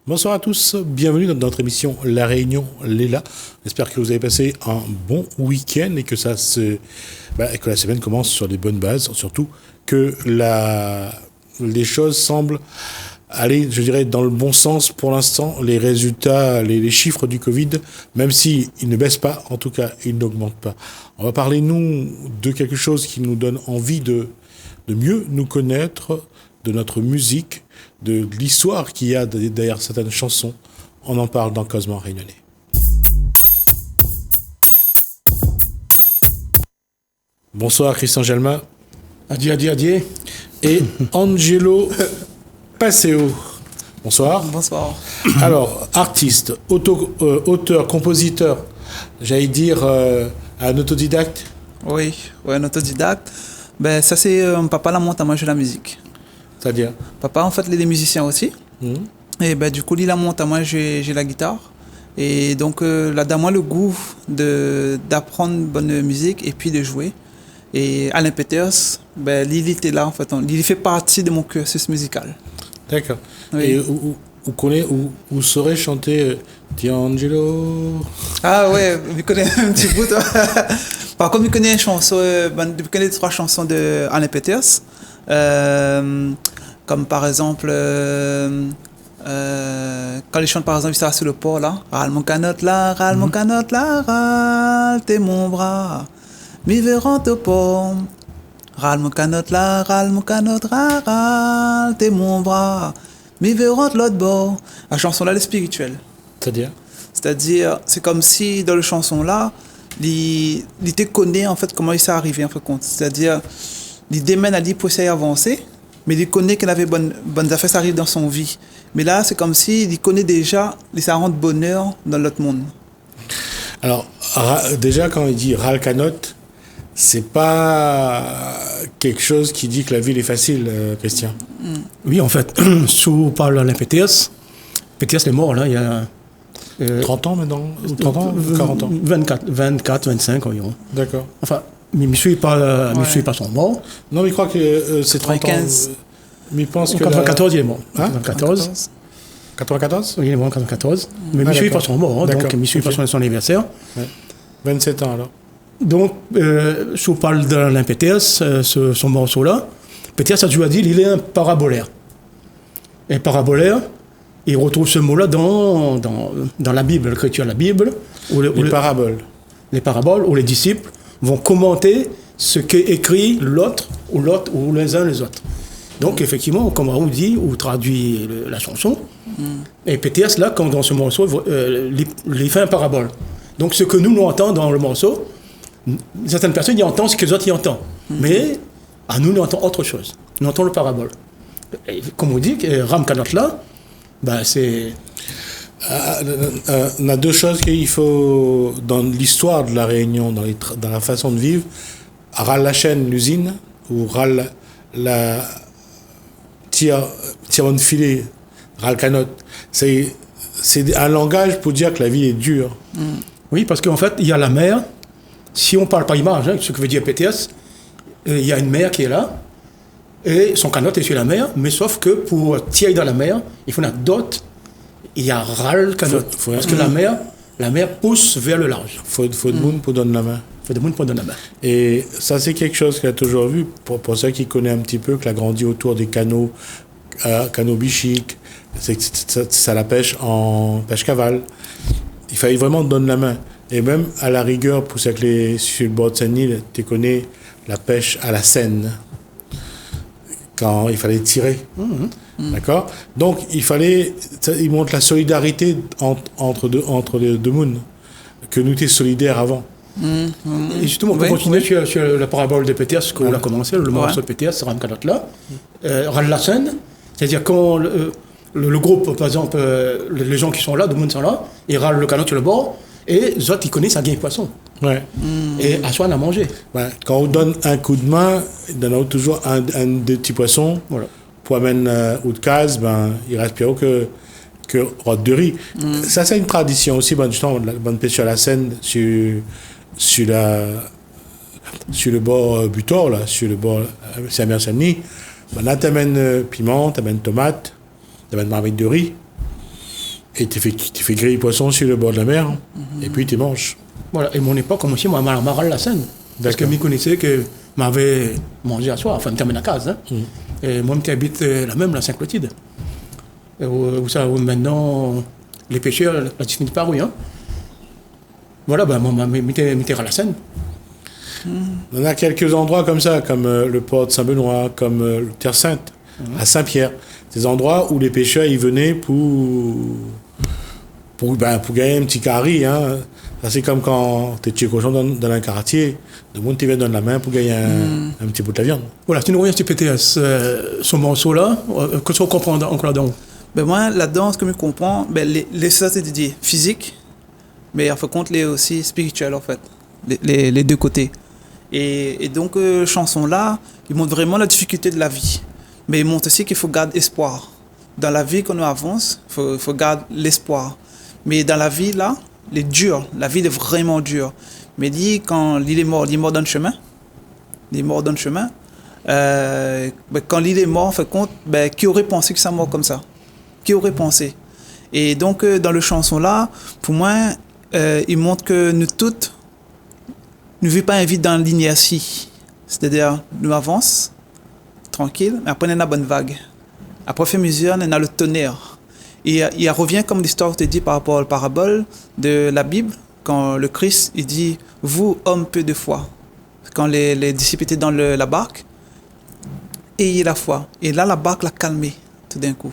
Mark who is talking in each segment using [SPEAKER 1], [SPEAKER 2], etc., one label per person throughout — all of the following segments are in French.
[SPEAKER 1] Bonsoir à tous, bienvenue dans notre émission La Réunion Léla. J'espère que vous avez passé un bon week-end et que que la semaine commence sur des bonnes bases, surtout que les choses semblent aller, je dirais, dans le bon sens pour l'instant. Les résultats, les chiffres du Covid, même s'ils ne baissent pas, en tout cas, ils n'augmentent pas. On va parler, nous, de quelque chose qui nous donne envie de mieux nous connaître, de notre musique, de l'histoire qu'il y a derrière certaines chansons. On en parle dans Causement Réunionnais. Bonsoir Christian Gelma.
[SPEAKER 2] Adieu.
[SPEAKER 1] Et Angelo Passeo. Bonsoir.
[SPEAKER 3] Bonsoir.
[SPEAKER 1] Alors, artiste, auteur, compositeur, j'allais dire un autodidacte.
[SPEAKER 3] Oui, un autodidacte. Ça c'est papa la monte à moi, je la musique.
[SPEAKER 1] C'est-à-dire
[SPEAKER 3] Papa, en fait, il est musicien aussi. Et du coup, il la monte à moi, j'ai la guitare. Et donc, là, dans moi, le goût d'apprendre bonne musique et puis de jouer. Et Alain Peters, il était là, en fait. Il fait partie de mon cursus musical.
[SPEAKER 1] D'accord.
[SPEAKER 3] Oui.
[SPEAKER 1] Et où saurait chanter D'Angelo?
[SPEAKER 3] Ah ouais, il connaît un petit bout. Par contre, il connaît une chanson, il connaît 3 chansons de Alain Peters. Comme par exemple quand il chante par exemple ça sur le port là, râle mon canotte là, râle t'es mon bras, mi verront au port, râle mon canotte là, râle t'es mon bras, mi verront l'autre bord. La chanson là elle est spirituelle. C'est-à-dire c'est comme si dans la chanson là il te connaît en fait comment il s'est arrivé en fait compte. C'est-à-dire il démène à lui pour essayer d'avancer, mais il connaît qu'il avait bonnes affaires, ça arrive dans son vie. Mais là, c'est comme s'il connaît déjà, ça rend bonheur dans l'autre monde.
[SPEAKER 1] Alors, déjà, quand il dit Ral Canotte, c'est pas quelque chose qui dit que la ville est facile, Christian.
[SPEAKER 2] Oui, en fait, si on parle d'Alain Peters est mort, là, il y a...
[SPEAKER 1] 30 ans maintenant 30 ans 40 ans
[SPEAKER 2] 24, 25 environ.
[SPEAKER 1] D'accord.
[SPEAKER 2] Enfin, mais je ne suis pas son mort.
[SPEAKER 1] Non, mais il croit que c'est 30 ans. Mais il pense que...
[SPEAKER 2] En 94, il est mort.
[SPEAKER 1] Hein?
[SPEAKER 2] 94
[SPEAKER 1] Oui,
[SPEAKER 2] il est mort en 94. Mais je ne suis pas son mort, hein, donc je ne suis pas son anniversaire.
[SPEAKER 1] Ouais. 27 ans, alors.
[SPEAKER 2] Donc, si on parle d'Alain Peters, son morceau-là, Peters a toujours dit qu'il est un parabolaire. Un parabolaire, il retrouve ce mot-là dans la Bible, l'écriture de la Bible.
[SPEAKER 1] Les paraboles.
[SPEAKER 2] Les paraboles, où les disciples vont commenter ce qu'est écrit l'autre ou les uns les autres. Donc, effectivement, comme on dit, ou traduit la chanson, et Peters, là, quand dans ce morceau, il fait un parabole. Donc, ce que nous entendons dans le morceau, certaines personnes y entendent ce que les autres y entendent. Mais, à nous entendons autre chose. Nous entendons le parabole. Et, comme on dit, Ram Kanot là, c'est...
[SPEAKER 1] On a 2 choses qu'il faut, dans l'histoire de la Réunion, dans la façon de vivre, Ral la chaîne, l'usine, ou Ral la tirant de filet, Ral Canotte. C'est un langage pour dire que la vie est dure.
[SPEAKER 2] Oui, parce qu'en fait, il y a la mer. Si on ne parle pas image, ce que veut dire PTS, il y a une mer qui est là, et son canotte est sur la mer, mais sauf que pour tirer dans la mer, il faut d'autres. Il y a Ral Canotte. Parce que la mer pousse vers le large.
[SPEAKER 1] Faut de monde pour donner la main.
[SPEAKER 2] Faut de monde pour donner la main.
[SPEAKER 1] Et ça, c'est quelque chose qu'il a toujours vu, pour ceux qui connaissent un petit peu, qu'il a grandi autour des canaux bichiques, ça la pêche en pêche cavale. Il fallait vraiment donner la main. Et même à la rigueur, pour ceux qui sur le bord de Seine-Nil, tu connais la pêche à la Seine, quand il fallait tirer. D'accord. Donc il montre la solidarité entre les deux mondes, que nous étions solidaires avant.
[SPEAKER 2] Et justement, on peut continuer sur la parabole de Peters, qu'on a commencé, le morceau de Peters, Ram Kanot là, Ral la scène, c'est-à-dire quand le groupe, par exemple, les gens qui sont là, tout le monde sont là, ils râlent le canot sur le bord, et les autres, ils connaissent ça gagne poisson.
[SPEAKER 1] Ouais.
[SPEAKER 2] Et à soi, on a mangé.
[SPEAKER 1] Ouais. Quand on donne un coup de main, il donne toujours un des petits poissons.
[SPEAKER 2] Voilà.
[SPEAKER 1] Pour amener ou de case, il reste plus haut que rôde de riz. Ça, c'est une tradition aussi, justement, la bonne pêche à la Seine sur le bord Butor, là, sur le bord Saint-Merceni. Là, tu amènes piment, tu amènes tomate, tu amènes marmite de riz. Et tu fais griller poisson sur le bord de la mer, et puis tu manges.
[SPEAKER 2] Voilà, et mon époque, comme aussi, moi, maral la scène. Parce que je connaissais que m'avait mangé à soir, enfin, je termine à case. Hein. Et moi, j'habite la même, la Saint-Clotilde. Où ça, où maintenant, les pêcheurs, la distingue pas, oui. Hein. Voilà, ben, moi, m'étais à la Seine.
[SPEAKER 1] On a quelques endroits comme ça, comme le port de Saint-Benoît, comme le Terre Sainte, à Saint-Pierre. Des endroits où les pêcheurs y venaient pour gagner un petit carré. Hein. Ça, c'est comme quand tu es chez cochon dans un quartier, le monde te vient dans la main pour gagner un petit bout de la viande.
[SPEAKER 2] Voilà, si nous revenons sur PTS, ce morceau-là, qu'est-ce qu'on comprend encore là-dedans?
[SPEAKER 3] Ben moi, là-dedans, ce que je comprends, ben les ça c'est dit physique, mais en fin de compte, les aussi spirituel, en fait. Les deux côtés. Et donc, chanson-là, il montre vraiment la difficulté de la vie. Mais il montre aussi qu'il faut garder espoir. Dans la vie, quand on avance, il faut garder l'espoir. Mais dans la vie, là, il est dur. La vie est vraiment dure. Mais dit, quand il est mort dans le chemin. Il est mort dans le chemin. Quand il est mort, en fait, compte, qui aurait pensé que ça mort comme ça? Qui aurait pensé? Et donc, dans le chanson-là, pour moi, il montre que nous toutes, ne vivons pas une vie dans l'inertie. C'est-à-dire, nous avançons, tranquille, mais après, on a une bonne vague. Après, on fait mesure, on a le tonnerre. Et il revient comme l'histoire te dit par rapport à la parabole de la Bible, quand le Christ, il dit, vous, hommes peu de foi. Quand les disciples étaient dans la barque, ayez la foi. Et là, la barque l'a calmé, tout d'un coup.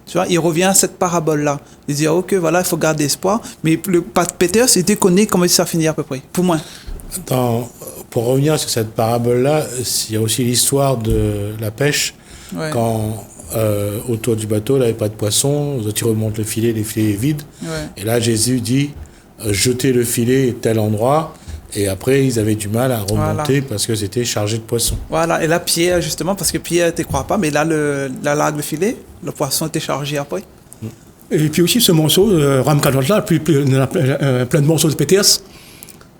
[SPEAKER 3] Tu vois, il revient à cette parabole-là. Il dit, ok, voilà, il faut garder espoir. Mais le Peter, c'était connu comment ça finit à peu près, pour moi.
[SPEAKER 1] Pour revenir sur cette parabole-là, il y a aussi l'histoire de la pêche.
[SPEAKER 3] Ouais.
[SPEAKER 1] Quand autour du bateau, il n'y avait pas de poisson, ils remontent le filet est vide.
[SPEAKER 3] Ouais.
[SPEAKER 1] Et là, Jésus dit, jetez le filet à tel endroit. Et après, ils avaient du mal à remonter parce que c'était chargé de poissons.
[SPEAKER 3] Voilà, et là, Pierre, justement, parce que Pierre, tu ne crois pas, mais là, la largue de filet, le poisson était chargé après.
[SPEAKER 2] Et puis aussi, ce morceau, Ram Kadotla, plein de morceaux de PTS.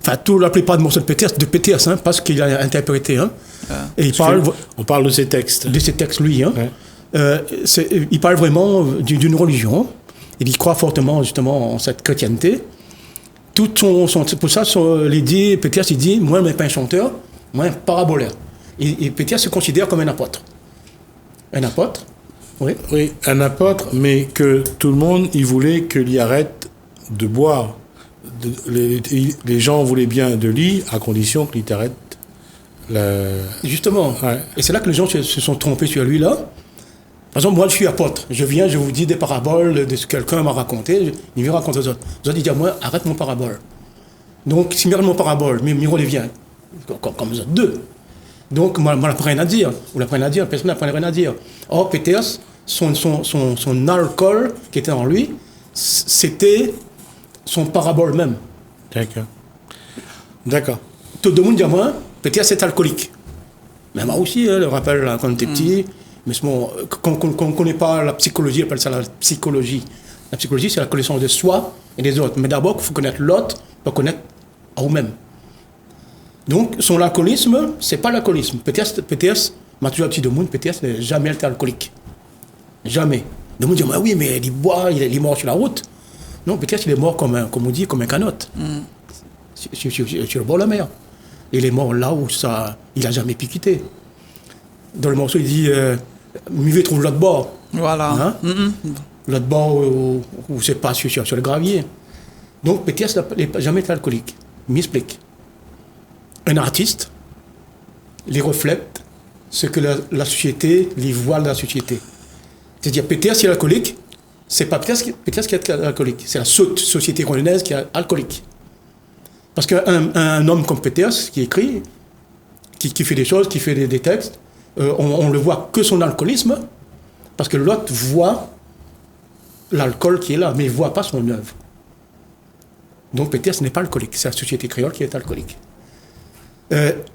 [SPEAKER 2] Enfin, la plupart des morceaux de PTS, hein, parce qu'il a interprété. Hein. Et
[SPEAKER 1] on parle de ces textes.
[SPEAKER 2] De ces textes, lui. Hein.
[SPEAKER 1] Ouais.
[SPEAKER 2] Il parle vraiment d'une religion. Il y croit fortement, justement, en cette chrétienté. Pour ça, PTS, il dit, moi, je ne suis pas un chanteur, moi, un parabolaire. Et PTS se considère comme un apôtre. Un apôtre, oui.
[SPEAKER 1] Oui, un apôtre, mais que tout le monde, il voulait qu'il y arrête de boire. Les gens voulaient bien de lui, à condition qu'il t'arrête.
[SPEAKER 2] Justement.
[SPEAKER 1] Ouais.
[SPEAKER 2] Et c'est là que les gens se sont trompés sur lui, là. Par exemple, moi, je suis apôtre. Je viens, je vous dis des paraboles de ce que quelqu'un m'a raconté. Il vient raconter aux autres. Les autres, ils disent, moi, arrête mon parabole. Donc, s'il m'arrête mon parabole, Miro, il vient. Comme vous autres deux. Donc, moi, je n'ai rien à dire. Vous n'avez rien à dire, personne n'a rien à dire. Or, Peters, son alcool qui était en lui, c'était son parabole même.
[SPEAKER 1] D'accord.
[SPEAKER 2] Tout le monde dit à moi, Peters, c'est alcoolique. Mais moi aussi, hein, le rappel, là, quand on était petit. Mais quand on ne connaît pas la psychologie, on appelle ça la psychologie. La psychologie, c'est la connaissance de soi et des autres. Mais d'abord, il faut connaître l'autre pour connaître à vous-même. Donc, son alcoolisme, ce n'est pas l'alcoolisme. PTS, m'a toujours dit de monde, PTS n'a jamais été alcoolique. Jamais. Le monde dit, oui, mais il boit, il est mort sur la route. Non, PTS, il est mort comme on dit, comme un canotte. Sur le bord de la mer. Il est mort là où il n'a jamais pu quitter. Dans le morceau, il dit, mieux trouve l'autre bord.
[SPEAKER 3] Voilà.
[SPEAKER 2] Hein? L'autre bord où c'est pas sur le gravier. Donc, PTS n'a jamais été alcoolique. Il m'explique. Un artiste, il reflète ce que la société, les voit de la société. C'est-à-dire, PTS, il est alcoolique, c'est pas PTS qui est alcoolique, c'est la société rouennaise qui est alcoolique. Parce qu'un homme comme PTS, qui écrit, qui fait des choses, qui fait des textes, on le voit que son alcoolisme, parce que l'autre voit l'alcool qui est là, mais il ne voit pas son œuvre. Donc PTS n'est pas alcoolique, c'est la société créole qui est alcoolique.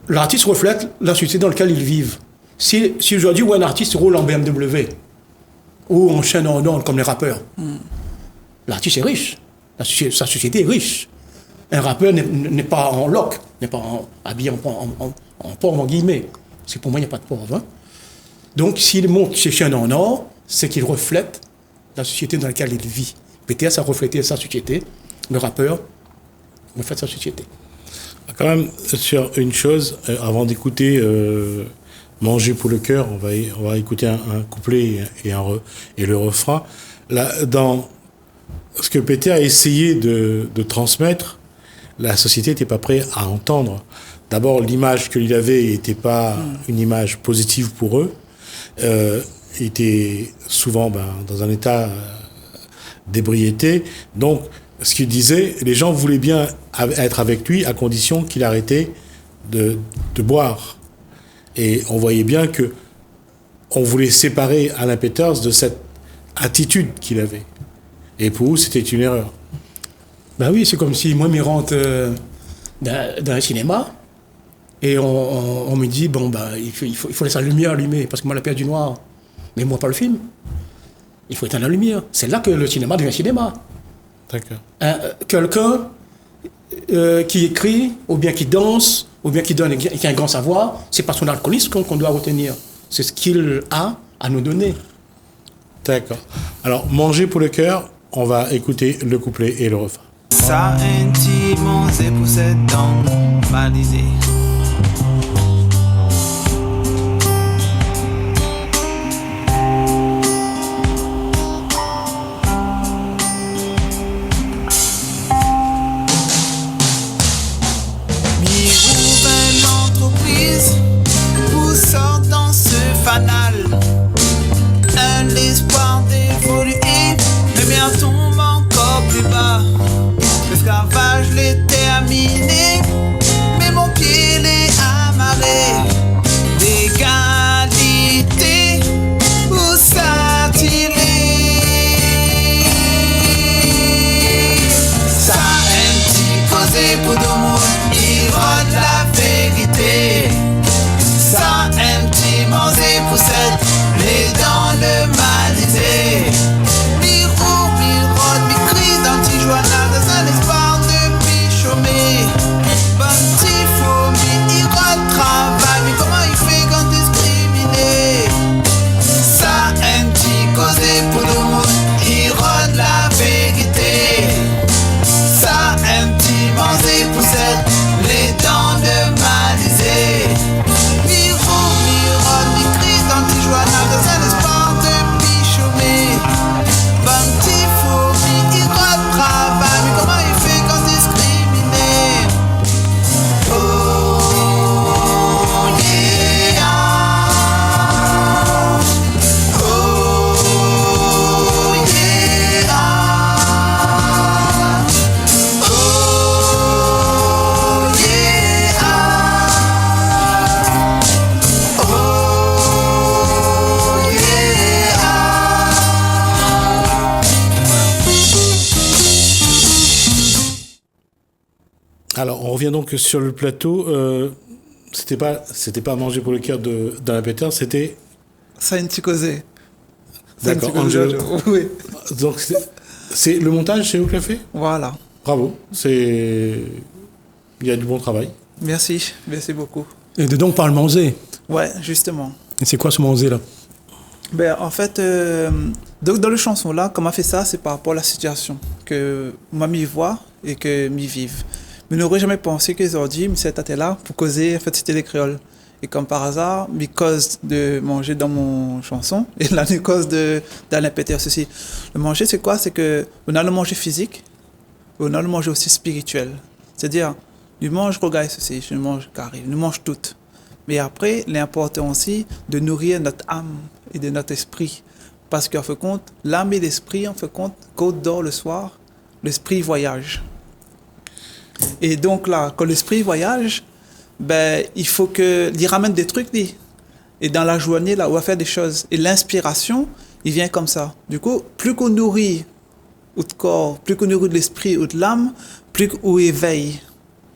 [SPEAKER 2] L'artiste reflète la société dans laquelle ils vivent. Si aujourd'hui un artiste roule en BMW, ou en chaîne en or comme les rappeurs, l'artiste est riche, sa société est riche. Un rappeur n'est pas en loc, n'est pas habillé en pauvre, en guillemets. Parce que pour moi, il n'y a pas de pauvre. Hein. Donc, s'il monte chez chaîne en or, c'est qu'il reflète la société dans laquelle il vit. PTA, ça reflétait sa société. Le rappeur reflète sa société.
[SPEAKER 1] Quand même, sur une chose, avant d'écouter Manger pour le cœur, on va écouter un couplet et le refrain. Là, dans ce que Pété a essayé de transmettre, la société n'était pas prête à entendre. D'abord, l'image qu'il avait n'était pas une image positive pour eux. Il était souvent dans un état d'ébriété. Donc, ce qu'il disait, les gens voulaient bien être avec lui à condition qu'il arrêtait de boire. Et on voyait bien que on voulait séparer Alain Peters de cette attitude qu'il avait. Et pour eux, c'était une erreur.
[SPEAKER 2] Ben oui, c'est comme si moi, je rentre dans un cinéma et on me dit, il faut laisser la lumière allumée parce que moi, la pierre du noir, mais moi, pas le film. Il faut éteindre la lumière. C'est là que le cinéma devient cinéma.
[SPEAKER 1] D'accord.
[SPEAKER 2] Quelqu'un qui écrit, ou bien qui danse, ou bien qui a un grand savoir, c'est pas son alcoolisme qu'on doit retenir. C'est ce qu'il a à nous donner.
[SPEAKER 1] D'accord. Alors, Manger pour le cœur, on va écouter le couplet et le refrain.
[SPEAKER 3] Ça intimement, c'est pour cette dent balisée. Un espoir d'évoluer, mais bien tombe encore plus bas. L'esclavage l'est terminé, mais mon pied l'est amarré. L'égalité, où ça-t-il est? Ça un petit causé pour tout le monde, il rend la vérité. Ça un petit manger pour cette, les dents le malisé. Miro, mi-crise d'anti-journal dans un espoir de pichomé. Bon petit faux, mi-iro travail, mais comment il fait quand discriminé? Ça un petit causé pour le monde, il rôde la vérité. Ça un petit manger pour cette, les dents le malisé. Dans un espoir de pichomé. Bon petit faux, il travail, mais comment il fait quand discriminé? Oh yeah. Oh yeah. Oh
[SPEAKER 1] Alors, on revient donc sur le plateau. C'était pas Manger pour le cœur d'Alain Peters, c'était...
[SPEAKER 3] Ça une causé.
[SPEAKER 1] D'accord,
[SPEAKER 3] Angelo. Oui.
[SPEAKER 1] Donc, c'est le montage, c'est vous qui l'a fait?
[SPEAKER 3] Voilà.
[SPEAKER 1] Bravo, il y a du bon travail.
[SPEAKER 3] Merci beaucoup.
[SPEAKER 2] Et dedans, on parle manger.
[SPEAKER 3] Ouais, justement.
[SPEAKER 2] Et c'est quoi ce manger là?
[SPEAKER 3] En fait, donc dans le chanson là, comment on fait ça, c'est par rapport à la situation que moi m'y vois et que m'y vive. Mais n'aurais jamais pensé que les ordi, mais cette là pour causer, en fait, c'était les créoles. Et comme par hasard, mes causes de manger dans mon chanson, et là, les causes d'Alain Peters aussi. Le manger, c'est quoi? C'est que on a le manger physique, on a le manger aussi spirituel. C'est-à-dire, je mange regarde ceci, je mange carré, je mange tout. Mais après, l'important aussi de nourrir notre âme et de notre esprit. Parce qu'en fait compte, l'âme et l'esprit, en fait compte, quand on dort le soir, l'esprit voyage. Et donc là, quand l'esprit voyage, il faut qu'il ramène des trucs, lui. Et dans la journée, là, on va faire des choses. Et l'inspiration, il vient comme ça. Du coup, plus qu'on nourrit notre corps, plus qu'on nourrit de l'esprit ou de l'âme, plus qu'on éveille,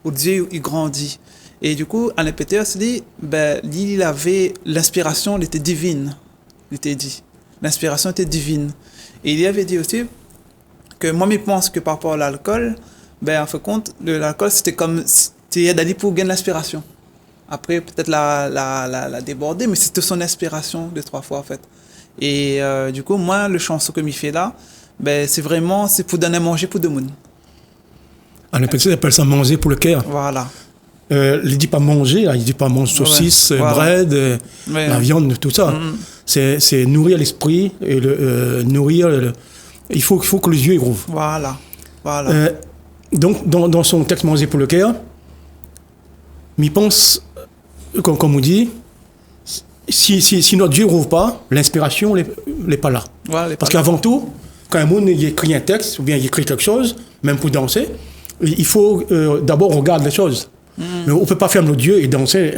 [SPEAKER 3] où Dieu il grandit. Et du coup, Alain Peters dit, il avait l'inspiration, elle était divine. Il était dit. L'inspiration était divine. Et il y avait dit aussi que moi, je pense que par rapport à l'alcool, en fin de compte, l'alcool, c'était comme c'était d'aller pour gagner l'inspiration. Après, peut-être la déborder, mais c'était son inspiration de 3 fois, en fait. Et du coup, moi, le chanson que je fais là, Ben, c'est pour donner à manger pour deux monde.
[SPEAKER 2] En Péters, ils appellent ça manger pour le cœur.
[SPEAKER 3] Voilà.
[SPEAKER 2] Il dit pas manger, là, il dit pas manger saucisse,
[SPEAKER 3] Ouais, voilà.
[SPEAKER 2] bread,
[SPEAKER 3] Ouais.
[SPEAKER 2] la viande, tout ça. C'est nourrir l'esprit et nourrir. Il faut que les yeux y ouvrent.
[SPEAKER 3] Voilà. Voilà.
[SPEAKER 2] Donc, dans son texte manger pour le cœur, il pense, comme on dit, si notre Dieu rouvre pas, l'inspiration n'est pas là.
[SPEAKER 3] Voilà,
[SPEAKER 2] Parce qu'avant tout, quand un monde il écrit un texte ou bien il écrit quelque chose, même pour danser, il faut d'abord regarder les choses. Mais on ne peut pas faire notre Dieu et danser,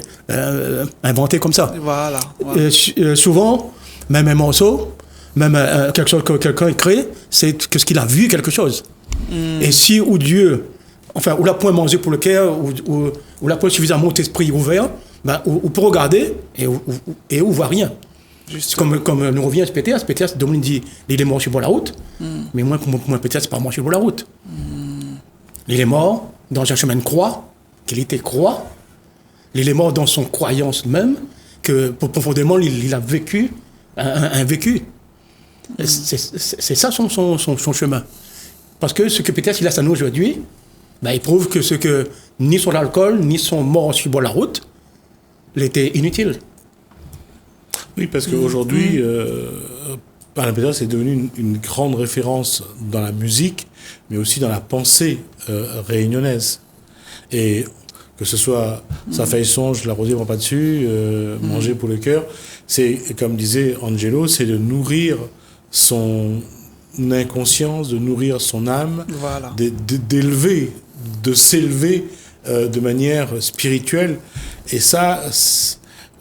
[SPEAKER 2] inventer comme ça.
[SPEAKER 3] Voilà.
[SPEAKER 2] Souvent, même un morceau, même quelque chose que quelqu'un écrit, c'est ce qu'il a vu quelque chose. Et si ou Dieu, enfin, ou la point manger pour le cœur, ou la point suffisamment d'esprit ouvert, ben, on peut regarder et on voit rien.
[SPEAKER 3] Juste
[SPEAKER 2] Comme nous revient à Péters, Dominique dit il est mort sur la route, mais moi, pour moi Péters, c'est pas mort sur la route. Il est mort dans un chemin de croix, qu'il était croix. Il est mort dans son croyance même, que profondément il a vécu un vécu. C'est ça son chemin. Parce que ce que Péters il a à nous aujourd'hui, ben, il prouve que ni son alcool, ni son mort sur la route, il était inutile.
[SPEAKER 1] Oui, parce qu'aujourd'hui, Alain Péters est devenu une grande référence dans la musique, mais aussi dans la pensée réunionnaise. Et que ce soit Ça fait songe, La rosée ne prend pas dessus, Manger pour le cœur, c'est, comme disait Angelo, c'est de nourrir son inconscience, de nourrir son âme,
[SPEAKER 3] Voilà.
[SPEAKER 1] d'élever, de s'élever de manière spirituelle. Et ça,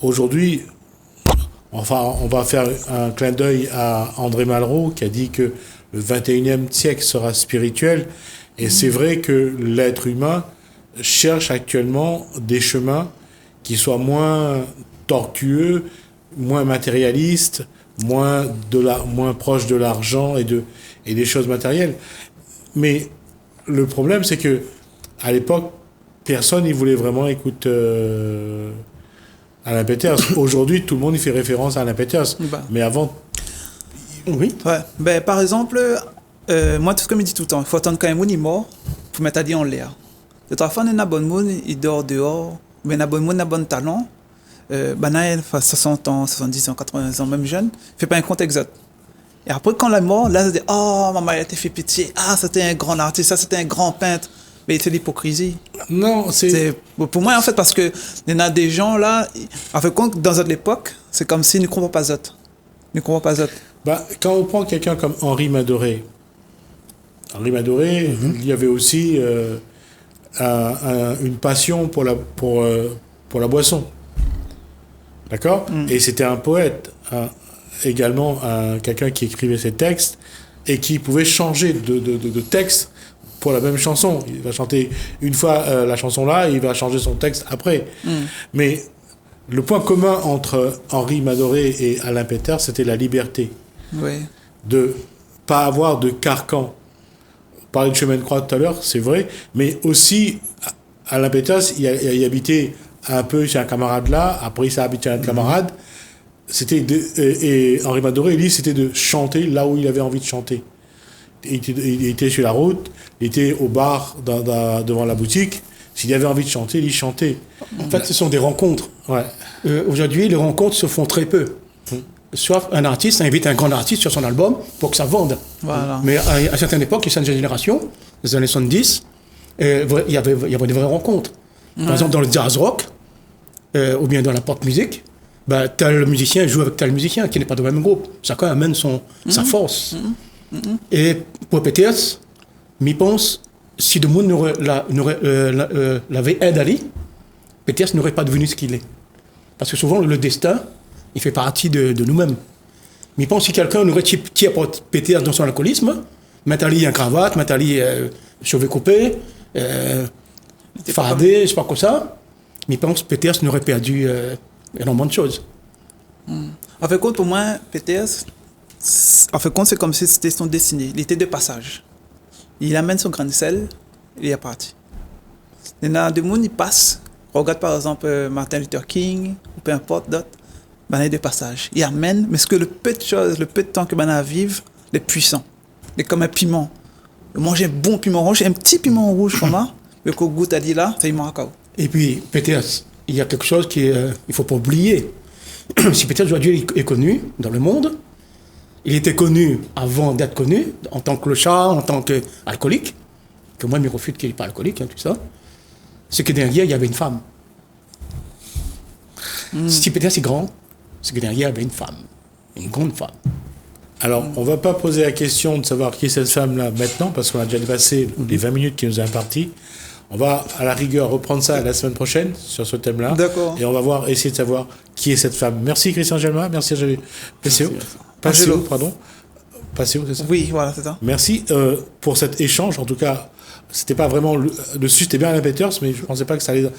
[SPEAKER 1] aujourd'hui, enfin, on va faire un clin d'œil à André Malraux qui a dit que le 21e siècle sera spirituel. Et c'est vrai que l'être humain cherche actuellement des chemins qui soient moins tortueux, moins matérialistes, moins proches de l'argent et des choses matérielles. Mais le problème, c'est que à l'époque, personne n'y voulait vraiment écouter Alain Péters. Aujourd'hui, tout le monde y fait référence à Alain Péters.
[SPEAKER 3] Bah.
[SPEAKER 1] Mais avant...
[SPEAKER 2] Oui.
[SPEAKER 3] Ouais. Ben, par exemple, moi, tout ce que je me dis tout le temps, il faut attendre quand un monde est mort pour mettre à dire en l'air. De toute façon, un bon monde, il dort dehors, mais un bon monde, un bon talent, il fait 60 ans, 70 ans, 80 ans, même jeune, il fait pas un compte exact. Et après, quand il est mort, là, ça dit, oh, maman, elle t'a fait pitié, ah, c'était un grand artiste, ça, c'était un grand peintre. Mais c'est l'hypocrisie.
[SPEAKER 1] Non, c'est...
[SPEAKER 3] Pour moi, en fait, parce que il y en a des gens, là, en fait, dans notre époque, c'est comme s'ils ne comprennent pas autres. Ils ne comprennent pas autres.
[SPEAKER 1] Bah, quand on prend quelqu'un comme Henri Madoré, il y avait aussi une passion pour la boisson. D'accord ? Et c'était un poète, également quelqu'un qui écrivait ses textes et qui pouvait changer de texte pour la même chanson. Il va chanter une fois la chanson là et il va changer son texte après. Mais le point commun entre Henri Madoré et Alain Péters, c'était la liberté.
[SPEAKER 3] Oui.
[SPEAKER 1] De pas avoir de carcan. On parlait de chemin de croix tout à l'heure, c'est vrai, mais aussi Alain Péters, il habitait un peu chez un camarade là, après il s'est habité chez un camarade. Et Henri Madoré, lui, c'était de chanter là où il avait envie de chanter. Il était sur la route, il était au bar devant la boutique. S'il avait envie de chanter, il chantait.
[SPEAKER 2] En fait, ce sont des rencontres.
[SPEAKER 1] Ouais.
[SPEAKER 2] Aujourd'hui, les rencontres se font très peu. Soit un artiste invite un grand artiste sur son album pour que ça vende.
[SPEAKER 3] Voilà.
[SPEAKER 2] Mais à certaines époques, une certaine génération, les années 70, il y avait des vraies rencontres. Par exemple, dans le jazz rock, ou bien dans la pop musique, tel musicien joue avec tel musicien qui n'est pas dans le même groupe. Chacun amène sa force. Et pour Péters, je pense, si le monde l'avait aidé à lui, Péters n'aurait pas devenu ce qu'il est. Parce que souvent, le destin, il fait partie de nous-mêmes. Mais je pense que si quelqu'un aurait tiré Péters dans son alcoolisme, mettre à lui un cravate, mettre à lui cheveux coupés, fardé, je sais pas quoi ça, mais je pense que Péters n'aurait perdu énormément de choses.
[SPEAKER 3] En fait, pour moi, Péters, c'est comme si c'était son destinée. Il était de passage. Il amène son grain de sel, il est parti. Il y en a des gens qui passent. Regarde par exemple Martin Luther King, ou peu importe d'autres. Il est de passage. Il amène, mais ce que le peu de temps que a à vivre, les puissants. mais comme un piment. Manger un bon piment rouge, un petit piment rouge comme ça, mais qu'on goûte à dire là, c'est maracao.
[SPEAKER 2] Et puis, peut-être, il y a quelque chose qu'il ne faut pas oublier. Si peut-être aujourd'hui est connu dans le monde, il était connu avant d'être connu, en tant que clochard, en tant qu'alcoolique, que moi, je me refuse qu'il n'est pas alcoolique, tout ça. C'est que derrière, il y avait une femme. Si peut-être c'est grand, c'est que derrière, il y avait une femme, une grande femme.
[SPEAKER 1] Alors, on ne va pas poser la question de savoir qui est cette femme-là maintenant, parce qu'on a déjà dépassé les 20 minutes qui nous a imparties. On va, à la rigueur, reprendre ça la semaine prochaine, sur ce thème-là.
[SPEAKER 3] D'accord.
[SPEAKER 1] Et on va essayer de savoir qui est cette femme. Merci Christian Gelma, merci à Passeo, pardon. Passeo, c'est ça?
[SPEAKER 3] Oui, voilà, c'est ça.
[SPEAKER 1] Merci pour cet échange. En tout cas, c'était pas vraiment le sujet, c'était bien la Peters, mais je pensais pas que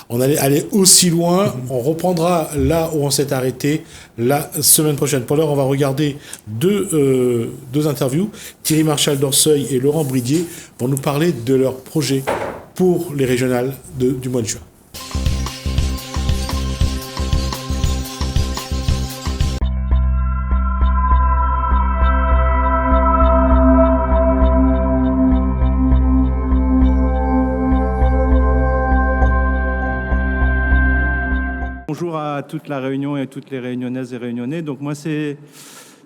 [SPEAKER 1] on allait aller aussi loin. On reprendra là où on s'est arrêté la semaine prochaine. Pour l'heure, on va regarder deux interviews. Thierry Marchal d'Orseuil et Laurent Bridier vont nous parler de leur projet pour les régionales du mois de juin.
[SPEAKER 4] Bonjour à toute la Réunion et à toutes les Réunionnaises et Réunionnais. Donc moi c'est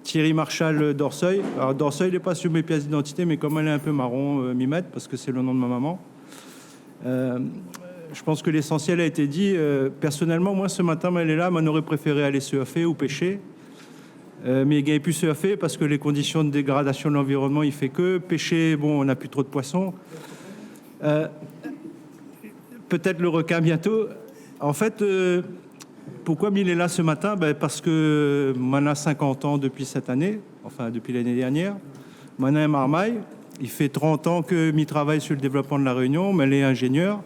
[SPEAKER 4] Thierry Marchal d'Orseuil. Alors d'Orseuil n'est pas sur mes pièces d'identité, mais comme elle est un peu marron, Mimette, parce que c'est le nom de ma maman. Je pense que l'essentiel a été dit. Personnellement, moi ce matin, elle est là, on aurait préféré aller surfer ou pêcher. Mais il n'y avait plus surfer parce que les conditions de dégradation de l'environnement, il fait que pêcher, bon, on n'a plus trop de poissons. Peut-être le requin bientôt. En fait, pourquoi il est là ce matin? Parce que Mana a 50 ans depuis cette année, enfin depuis l'année dernière. Mana est marmaille. Il fait 30 ans que m'y travaille sur le développement de la Réunion, mais elle est ingénieure.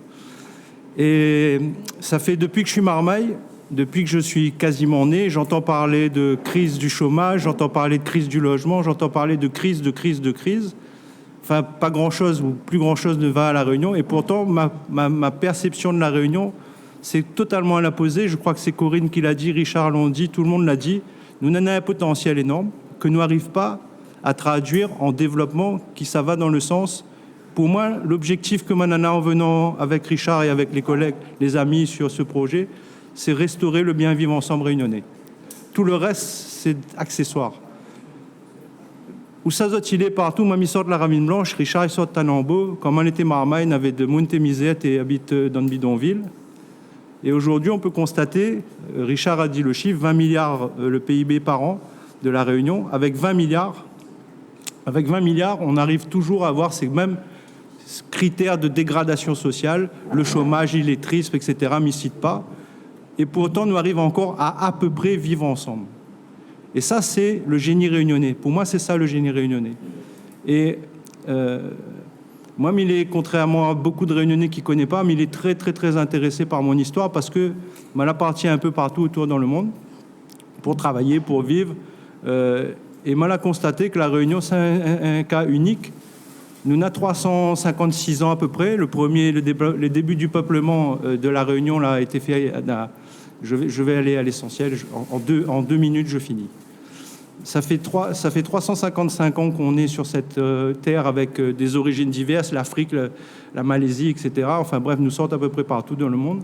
[SPEAKER 4] Et ça fait depuis que je suis marmaille, depuis que je suis quasiment né, j'entends parler de crise du chômage, j'entends parler de crise du logement, j'entends parler de crise. Enfin, pas grand-chose ou plus grand-chose ne va à la Réunion. Et pourtant, ma perception de la Réunion, c'est totalement à l'opposé. Je crois que c'est Corinne qui l'a dit, Richard l'a dit, tout le monde l'a dit. Nous avons un potentiel énorme que nous n'arrivons pas à traduire en développement, qui ça va dans le sens. Pour moi, l'objectif que Manana, en venant avec Richard et avec les collègues, les amis sur ce projet, c'est restaurer le bien vivre ensemble réunionnais. Tout le reste, c'est accessoire. Où ça doit-il est partout, moi, il sort de la Ravine Blanche, Richard, il sort de Tanambo. Quand on était marmaille, il avait de Montémisette et habite dans le bidonville. Et aujourd'hui, on peut constater, Richard a dit le chiffre, 20 milliards le PIB par an de la Réunion. Avec 20 milliards, on arrive toujours à avoir ces mêmes critères de dégradation sociale, le chômage, l'illettrisme, etc., m'y cite pas. Et pourtant, nous arrivons encore à peu près vivre ensemble. Et ça, c'est le génie réunionnais. Pour moi, c'est ça le génie réunionnais. Et moi, il est, contrairement à beaucoup de Réunionnais qui ne connaissent pas, mais il est très, très, très intéressé par mon histoire parce que m'en appartient un peu partout autour dans le monde pour travailler, pour vivre. Et m'en a constaté que la Réunion, c'est un cas unique. Nous avons 356 ans à peu près. Le début du peuplement de la Réunion là, a été fait. Je vais aller à l'essentiel. En deux minutes, je finis. Ça fait 355 ans qu'on est sur cette terre avec des origines diverses, l'Afrique, la Malaisie, etc. Enfin bref, nous sortent à peu près partout dans le monde.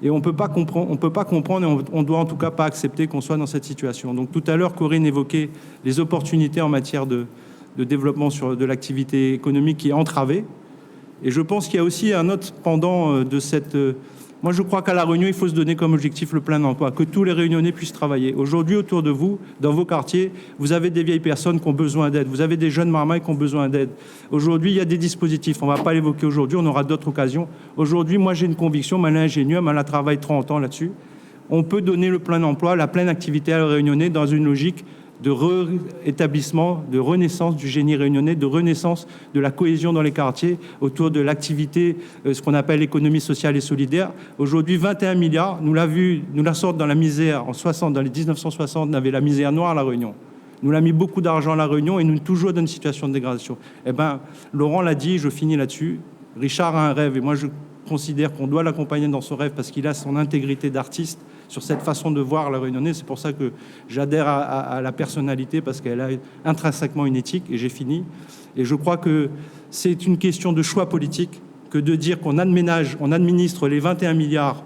[SPEAKER 4] Et on peut pas comprendre et on doit en tout cas pas accepter qu'on soit dans cette situation. Donc tout à l'heure, Corinne évoquait les opportunités en matière de développement de l'activité économique qui est entravée. Et je pense qu'il y a aussi un autre pendant de cette... Moi, je crois qu'à La Réunion, il faut se donner comme objectif le plein emploi, que tous les Réunionnais puissent travailler. Aujourd'hui, autour de vous, dans vos quartiers, vous avez des vieilles personnes qui ont besoin d'aide. Vous avez des jeunes marmailles qui ont besoin d'aide. Aujourd'hui, il y a des dispositifs. On ne va pas l'évoquer aujourd'hui, on aura d'autres occasions. Aujourd'hui, moi, j'ai une conviction, Malin ingénieur, Malin travaille 30 ans là-dessus. On peut donner le plein emploi, la pleine activité à la Réunionnais dans une logique de rétablissement, de renaissance du génie réunionnais, de renaissance de la cohésion dans les quartiers autour de l'activité, ce qu'on appelle l'économie sociale et solidaire. Aujourd'hui, 21 milliards, nous la sorte dans la misère. En 60, dans les 1960, on avait la misère noire à La Réunion. Nous l'a mis beaucoup d'argent à La Réunion et nous toujours dans une situation de dégradation. Eh bien, Laurent l'a dit, je finis là-dessus. Richard a un rêve et moi, considère qu'on doit l'accompagner dans son rêve parce qu'il a son intégrité d'artiste sur cette façon de voir la Réunionnais. C'est pour ça que j'adhère à la personnalité, parce qu'elle a intrinsèquement une éthique, et j'ai fini. Et je crois que c'est une question de choix politique que de dire qu'on administre les 21 milliards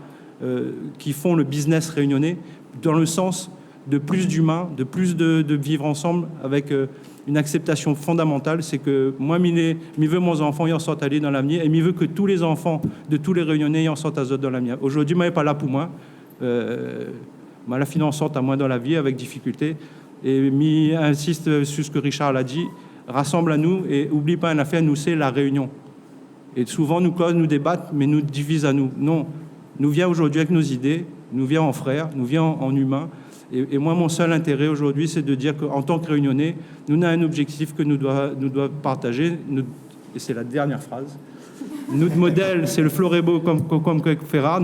[SPEAKER 4] qui font le business réunionnais dans le sens de plus d'humains, de plus de vivre ensemble avec une acceptation fondamentale. C'est que moi, mi veux mon enfant y en sortent aller dans l'avenir, et mi veux que tous les enfants de tous les Réunionnais y en sortent à eux dans l'avenir. Aujourd'hui, moi, n'est pas là pour moi. La finance sorte à moi dans la vie avec difficulté. Et mi insiste sur ce que Richard l'a dit, rassemble à nous et oublie pas une affaire, nous c'est la réunion. Et souvent nous causent, nous débattent, mais nous divisent à nous. Non, nous vient aujourd'hui avec nos idées, nous vient en frères, nous vient en humains. Et moi, mon seul intérêt aujourd'hui, c'est de dire qu'en tant que Réunionnais, nous avons un objectif que nous devons partager. Et c'est la dernière phrase. Notre modèle, c'est le Florebo comme Ferrar.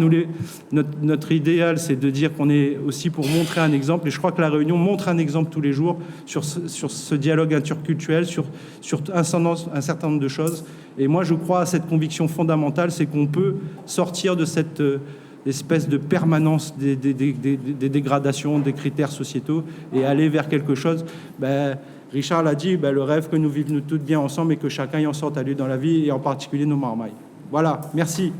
[SPEAKER 4] Notre idéal, c'est de dire qu'on est aussi pour montrer un exemple. Et je crois que la Réunion montre un exemple tous les jours sur ce dialogue interculturel, sur un certain nombre de choses. Et moi, je crois à cette conviction fondamentale, c'est qu'on peut sortir de cette espèce de permanence des dégradations, des critères sociétaux, et aller vers quelque chose. Richard l'a dit, le rêve que nous vivons nous toutes bien ensemble et que chacun y en sorte à lui dans la vie, et en particulier nos marmailles. Voilà, merci.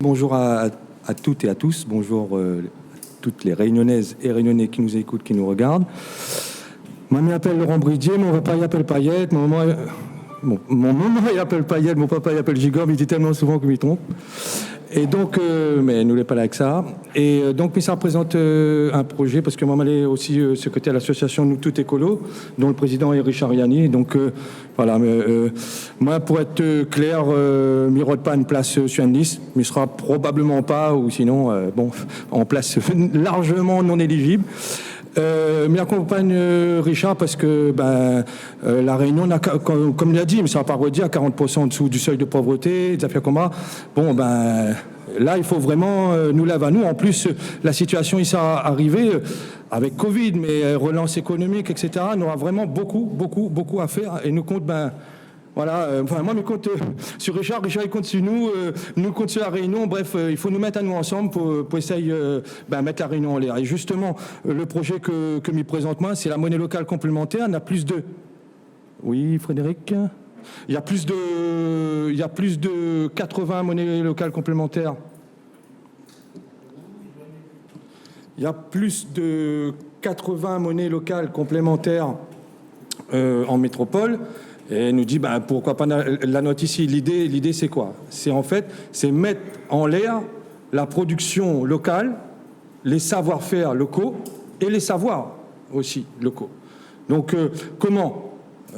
[SPEAKER 5] Bonjour à toutes et à tous, bonjour toutes les Réunionnaises et Réunionnais qui nous écoutent, qui nous regardent. Moi, je m'appelle Laurent Bridier, mon papa il appelle Payette, mon maman il appelle Payette, mon papa il appelle Gigot, mais il dit tellement souvent qu'il m'y trompe. Et donc, mais nous n'est pas là avec ça. Et donc, ça représente un projet, parce que maman est aussi secrétaire à l'association Nous Tout Écolo, dont le président est Richard Yanni. Donc, voilà. Moi, pour être clair, je ne pas une place sur une liste, mais ce sera probablement pas, ou sinon, en place largement non éligible. Mais accompagne Richard parce que la Réunion, comme il a dit, mais ça ne va pas redire, à 40% en dessous du seuil de pauvreté, des affaires comme ça. Là, il faut vraiment nous lève à nous. En plus, la situation ici a arrivé avec Covid, mais relance économique, etc. On aura vraiment beaucoup à faire. Et nous compte, voilà, moi, je compte sur Richard il compte sur nous, nous compte sur la Réunion. Bref, il faut nous mettre à nous ensemble pour essayer mettre la Réunion en l'air. Et justement, le projet que m'y présente moi, c'est la monnaie locale complémentaire. On a plus de... Oui, Frédéric ? Il y a plus de 80 monnaies locales complémentaires. Il y a plus de 80 monnaies locales complémentaires en métropole. Et elle nous dit, pourquoi pas la note ici. L'idée, c'est quoi ? C'est mettre en l'air la production locale, les savoir-faire locaux et les savoirs aussi locaux. Donc, comment ?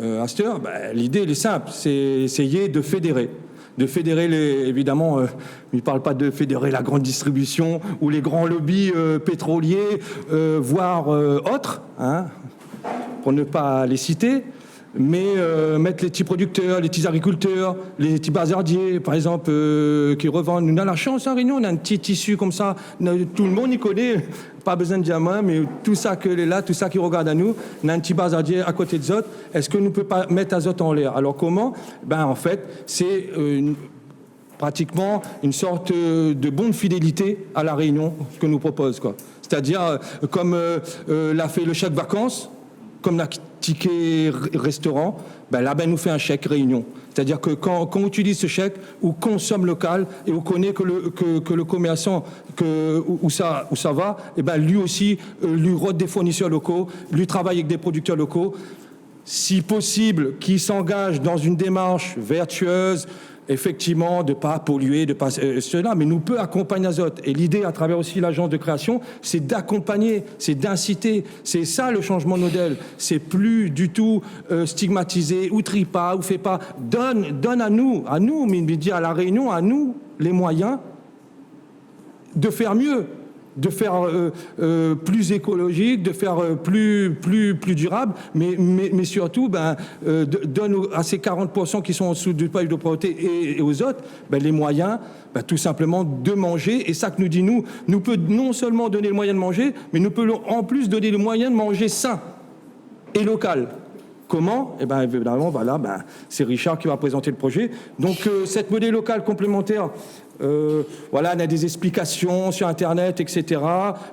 [SPEAKER 5] À cette heure, l'idée, elle est simple, c'est essayer de fédérer. Évidemment, il ne parle pas de fédérer la grande distribution ou les grands lobbies pétroliers, voire autres, pour ne pas les citer. Mais mettre les petits producteurs, les petits agriculteurs, les petits bazardiers, par exemple, qui revendent. On a la chance en Réunion, on a un petit tissu comme ça, tout le monde y connaît, pas besoin de diamants, mais tout ça que est là, tout ça qui regarde à nous, on a un petit bazardier à côté de Zot. Est-ce que nous ne pouvons pas mettre Azot en l'air ? Alors comment ? En fait, c'est pratiquement une sorte de bon de fidélité à la Réunion que nous propose, quoi. C'est-à-dire, comme l'a fait le chèque vacances, comme la ticket restaurant, nous fait un chèque Réunion. C'est-à-dire que quand on utilise ce chèque, on consomme local et on connaît que le commerçant, où ça va, lui aussi, lui rôde des fournisseurs locaux, lui travaille avec des producteurs locaux. Si possible, qui s'engage dans une démarche vertueuse, effectivement, de ne pas polluer, de pas cela, mais nous peut accompagner Azot. Et l'idée, à travers aussi l'agence de création, c'est d'accompagner, c'est d'inciter. C'est ça le changement de modèle. C'est plus du tout stigmatiser, ou tripa, ou fait pas. Donne à nous, mais dire à la Réunion, à nous, les moyens de faire mieux, de faire plus écologique, de faire plus durable, mais surtout donne à ces 40% qui sont en dessous du palier de pauvreté et aux autres les moyens tout simplement de manger. Et ça que nous dit nous peut non seulement donner le moyen de manger, mais nous peut en plus donner le moyen de manger sain et local. Comment ? Eh bien, évidemment, voilà, c'est Richard qui va présenter le projet. Donc, cette monnaie locale complémentaire, voilà, on a des explications sur Internet, etc.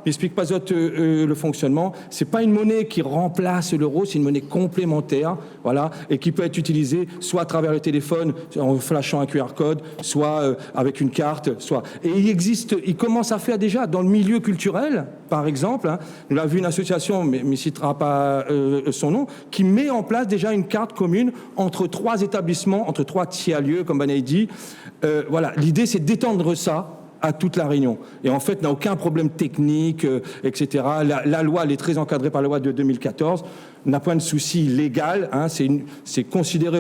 [SPEAKER 5] N'explique pas le fonctionnement. C'est pas une monnaie qui remplace l'euro, c'est une monnaie complémentaire, voilà, et qui peut être utilisée soit à travers le téléphone en flashant un QR code, soit avec une carte, soit. Et il commence à faire déjà dans le milieu culturel, par exemple. Hein, on a vu une association, mais ne citera pas son nom, qui met en place déjà une carte commune entre 3 établissements, entre 3 tiers-lieux, comme Banaï dit. Voilà, l'idée c'est d'étendre ça à toute la Réunion. Et en fait, n'a aucun problème technique, etc. La loi, elle est très encadrée par la loi de 2014. N'a pas de souci légal. Hein, c'est considéré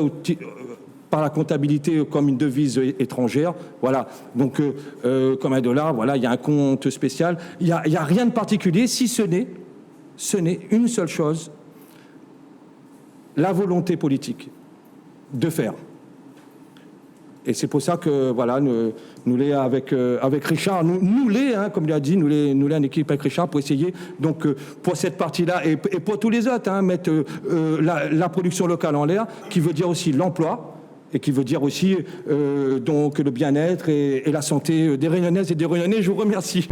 [SPEAKER 5] par la comptabilité comme une devise étrangère. Voilà. Donc, comme $1, voilà, il y a un compte spécial. Il y a rien de particulier, si ce n'est une seule chose, la volonté politique de faire. Et c'est pour ça que, voilà, nous l'est avec Richard, nous l'est, hein, comme il a dit, nous l'est en équipe avec Richard pour essayer, donc, pour cette partie-là, et pour tous les autres, hein, mettre la production locale en l'air, qui veut dire aussi l'emploi, et qui veut dire aussi, donc, le bien-être et la santé des Réunionnaises et des Réunionnais. Je vous remercie.